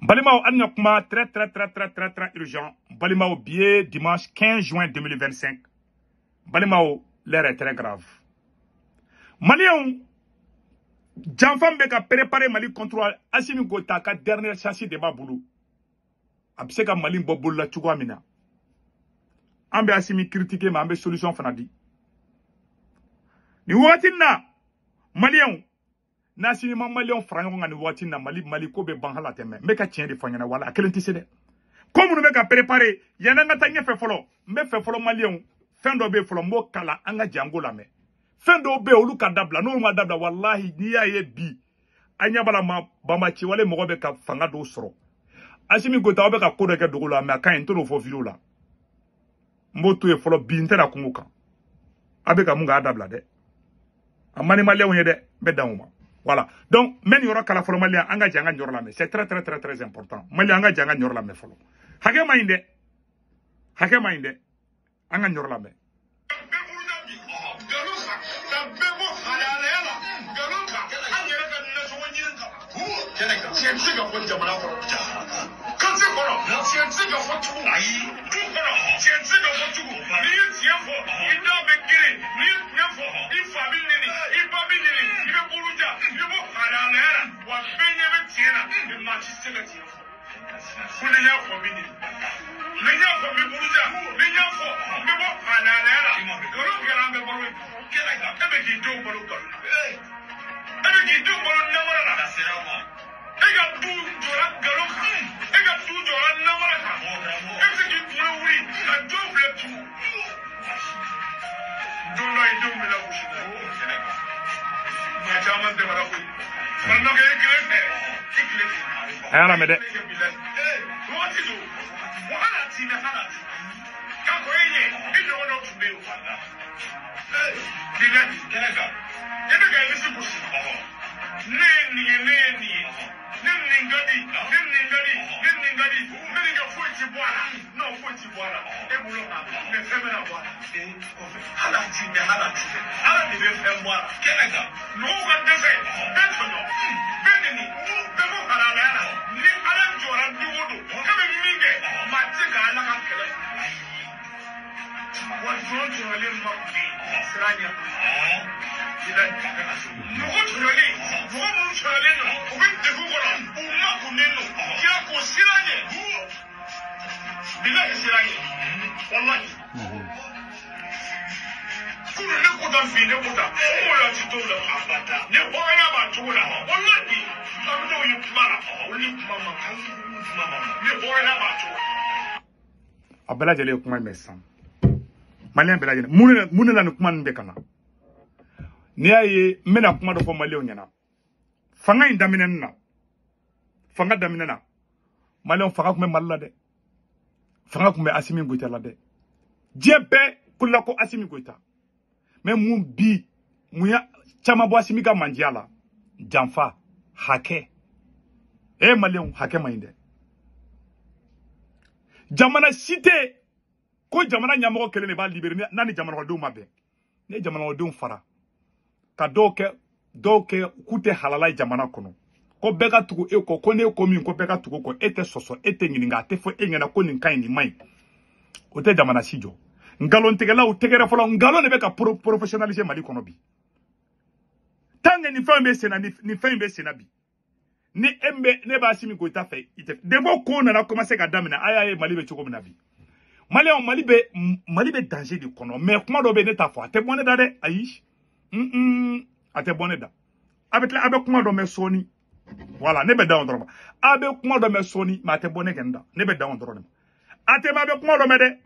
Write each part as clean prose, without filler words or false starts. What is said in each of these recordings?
Balimao Anyakuma, très urgent. Balimao billet dimanche 15 juin 2025. Balimao, l'air est très grave. Malion, Janfam Beka préparé Mali contre Assimi Gota, ka dernière chance de Baboulou. Abseka Mali Boboul la Tchouamina. Ambe Assimi critiqué, mais ambe solution fanadi. Ni watina, Malion. Nasini Malion Frangon ni watina Mali Kobe Banhala teme. Meka tien de Fanyana wala, a quel anticédé. Comme nous meka préparé, Yananga Tanya fait follow. Me fait follow Malion. Fin d'obé follow mo kala anga Django la me. Fin d'obé olu kadabla. No ma dabla wallahi niya ye bi. Anya bala ma bamachi wale mo be ka fanga do soro. Asimi Gota obe ka kodo ke dogola me aka into fo video la. Mbotu e follow bi ntera kunguka. Abe ka munga adabla de. Amani Malion yede be dauma. Voilà. Donc, même yoro kala folo Malien anga janga nyor la me. C'est très important. Malien anga janga nyor la me folo. Hake mainde. Hake mainde. Anga nyor la me. Ayala mede. Abela jele kuma mesan. Malien bela jele. Munela ni kuma nbe kana. Ni aye mena kuma do fo Malien nyana. Fanga indamine na. Fanga damine na. Malien fanga kuma malla de. Fanga kuma Assimi Goita la de. Jebe kula ko Assimi Goita. Mais mun bi muya chama bo Assimi ka mandiala. Janfa hake. Malien hake mainde. Jamana cité ko jamana nyamoko kele ne ba libérer nani jamana ko do mabe ne jamana ko do fara ka doke kute halala jamana kono ko bega tugu e ko ne ko min ko bega tugu ko ete soso ete ngininga te fo engena ko nin kai ni mai o te jamana sijo ngalo ntegela o tegere folo ngalo ne be ka professionnaliser Mali kono bi tange ni fambe sena ni fambe sena bi ni embe ne ba Assimi Goita fe ite debo ko na commencer ka damina ayaye Mali be choko minabi Mali be danger de kono mais kuma do be ne ta fo ate bonne da de ayi ate bonne da abe kuma do me soni voilà ne be da ondro abe kuma do me soni ma ate bonne genda ne be da ondro ate ma be kuma do me de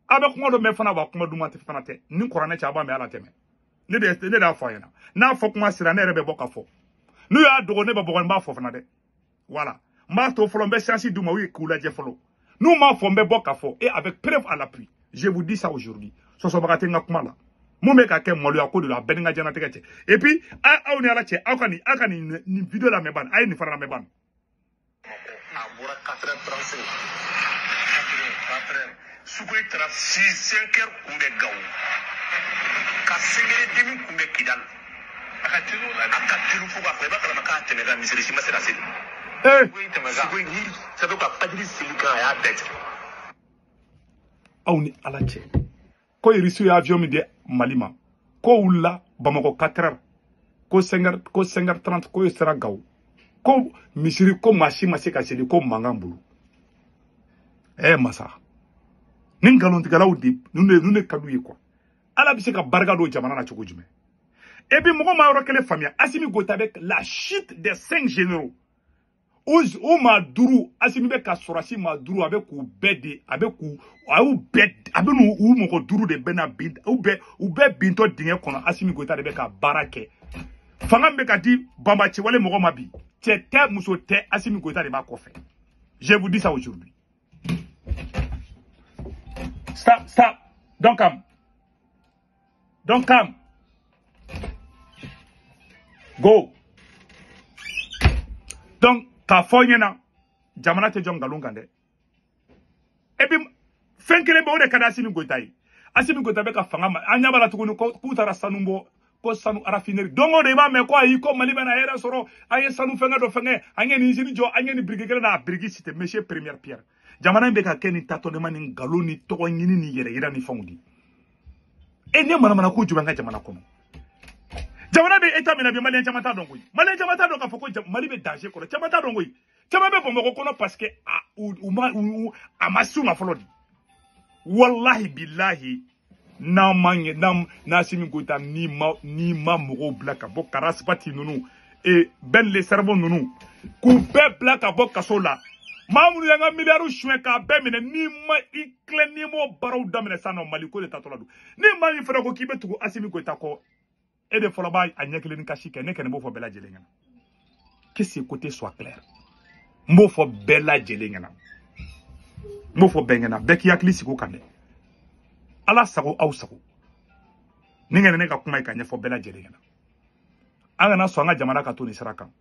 abe kuma do me fana ba kuma du ma te fana te ni korane cha ba me ala teme ne da fo yana na fo kuma sira ne rebe boka fo nous y a donné ba fofana de voilà ma to flombe chansi duma wi kula je folo nous ma fombe boka fo et avec preuve à l'appui je vous dis ça aujourd'hui so so bakate ngakuma la mu me ka ke molu ya ko de la beninga jana teke et puis a on ala che akani ni video la meban ay ni fara meban abura 4h35 sukuri tra 5h kumbe gaw ka sengere demi kumbe kidal akatiru fuga ko ba kala makate ne ga misiri simasira sidi aw ni ala cɛ ko irisiw ye avion min di Mali ma ko wulila Bamako 4 heures ko 5h30 ko sera Gawo ko misiri ko masi ma se ka seli ko mankan bolo masa ni ngalontigalaw de ne kadu ye quoi ala bɛ se ka barika don jamana na cogo jumɛn et puis mɔgɔ ma yɔrɔ kelen faamuya Assimi Goïta avec la chute des 5 généraux o maa duuru Assimi bɛ ka sɔrɔsi maa duuru a bɛ k'u bɛɛ de a bɛ n'u mɔgɔ duuru de bɛ na bin u bɛɛ bintɔ dingɛ kɔnɔ Assimi Goïta de bɛ ka baara kɛ fanga bɛ ka di banbaaciwale mɔgɔ ma bi cɛ tɛ muso tɛ Assimi Goïta de b'a kɔfɛ je vous dis ça aujourd'hui stop don't come go donc k'a fɔ ɲɛna jamana tɛ jɔ nkalon kan dɛ et puis fɛn kelen bɛ o de ka di Assimi Goïta ye Assimi Goïta bɛ ka fanga ma an ɲɛ b'a la tuguni k'u taara sanu bɔ ko sanu raffinerie don o don i b'a mɛn ko ayi ko Mali bɛna hɛrɛ sɔrɔ an ye sanu fɛngɛ dɔ fɛngɛ an ye nin usine jɔ an ye nin biriki kelen na a biriki c'était monsieur Première Pierre jamana in bɛ ka kɛ ni tâtonnement ni nkalon ni tɔgɔ ɲini ni yɛrɛ yira ni fɛnw de e ni manamana ko jumɛn ka jamana kɔnɔ jamana bɛ état min na bi maliyɛn caman t'a dɔn koyi maliyɛn caman t'a dɔn k'a fɔ ko Mali bɛ danger kɔnɔ caman t'a dɔn koyi caman bɛ Bamakɔ kɔnɔ parce que a ma s'u ma fɔlɔ de wallahi billahi n'Assimi Goïta ni ma mɔgɔw bila ka bɔ Karaspati ninnu Ben le cerveau ninnu k'u bɛɛ bila ka bɔ kaso la maa minnu y'an ka miliyariw suɲɛ k'a bɛɛ minɛ n'i ma i tilen n'i m'o baaraw daminɛ sisan nɔ Mali ko de tatɔla don ni maa min fana ko k'i bɛ tugu Assimi Goïta kɔ e de fɔlɔ b'a ɲɛ kelen ni kasi kɛ ne kɔni b'o fɔ bɛɛ lajɛlen ɲɛna que ce côté soit clair n b'o fɔ bɛɛ lajɛlen ɲɛna n b'o fɔ bɛɛ ɲɛna bɛɛ k'i hakili sigi o kan dɛ ala sago aw sago ni ŋɛnɛ ne ka kuma ye ka ɲɛfɔ bɛɛ lajɛlen ɲɛna an kana sɔn an ka jamana ka to nin sira kan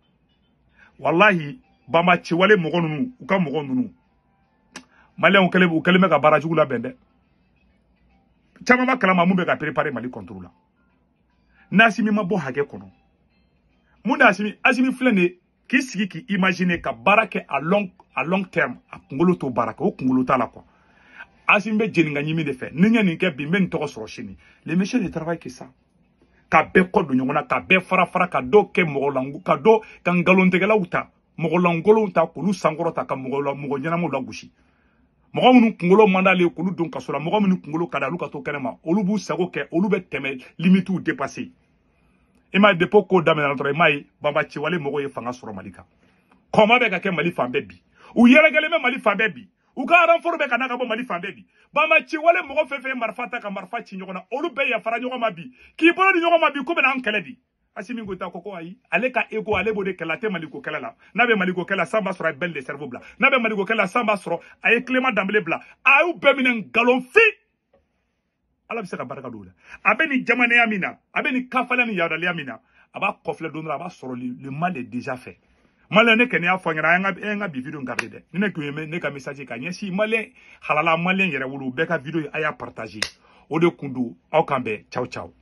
wallahi banbaaciwale mɔgɔ ninnu u ka mɔgɔ ninnu maliyɛnw kɛlen bɛ ka baara jugu labɛn dɛ caman b'a kalama mun bɛ ka préparer Mali contre la n'Assimi ma bɔ hakɛ kɔnɔ mun de Assimi filɛ nin ye k'i sigi k'i imaginer ka baara kɛ à long terme a kunkolo t'o baara kɛ o kunkolo t'a la quoi Assimi bɛ jeni ka ɲimi de fɛ ni n ye nin kɛ bi n bɛ nin tɔgɔ sɔrɔ sini le monsieur ne travaille que ça ka bɛɛ kɔ don ɲɔgɔn na ka bɛɛ fara ka dɔw kɛ ka ngalontigɛlaw ta mɔgɔlankolonw ta k'olu sankɔrɔ ta ka mɔgɔ ɲɛnamaw lagosi mɔgɔ minnu kunkolo man d'ale ye k'olu don kaso la mɔgɔ minnu kunkolo ka di olu ka to kɛnɛma olu b'u sago kɛ olu bɛ tɛmɛ limitiw dépasser i m'a ye depuis ko daminɛna dɔrɔn i m'a ye banbaaciwale mɔgɔw ye fanga sɔrɔ Mali kan kɔma bɛ ka kɛ Mali fan bɛɛ bi u yɛrɛkɛlen bɛ Mali fan bɛɛ bi u ka renfort bɛ ka na ka bɔ Mali fan bɛɛ bi banbaaciwale mɔgɔ fɛn fɛn ye marifa ta ka marifa ci ɲɔgɔn na olu bɛɛ yafara ɲɔgɔn ma bi k'i bolo di ɲɔgɔn ma bi ko bɛna an kɛlɛ di Assimi Goïta ko ayi ale ka ego ale b'o de kɛlɛ a tɛ Maliko kɛlɛ la n'a bɛ Maliko kɛlɛ san b'a sɔrɔ a ye Ben le cerveau bila n'a bɛ Maliko kɛlɛ san b'a sɔrɔ a ye Clément Dembélé bila a y'u bɛɛ minɛ nkalon fi ala bɛ se ka barika don o la a bɛ nin jamanaya min na a bɛ nin kafalaya ni yaadaliya min na a b'a kɔfilɛ don dɔ a b'a sɔrɔ le mal est déjà fait maliyɛn ne kɔni y'a fɔ an ɲɛna an ka bi video garder dɛ ni ne tun ye ne ka message ka ɲɛsin maliyɛn halala maliyɛn yɛrɛ wolo bɛɛ ka video a y'a partager o de kun don aw kan bɛn ciao ciao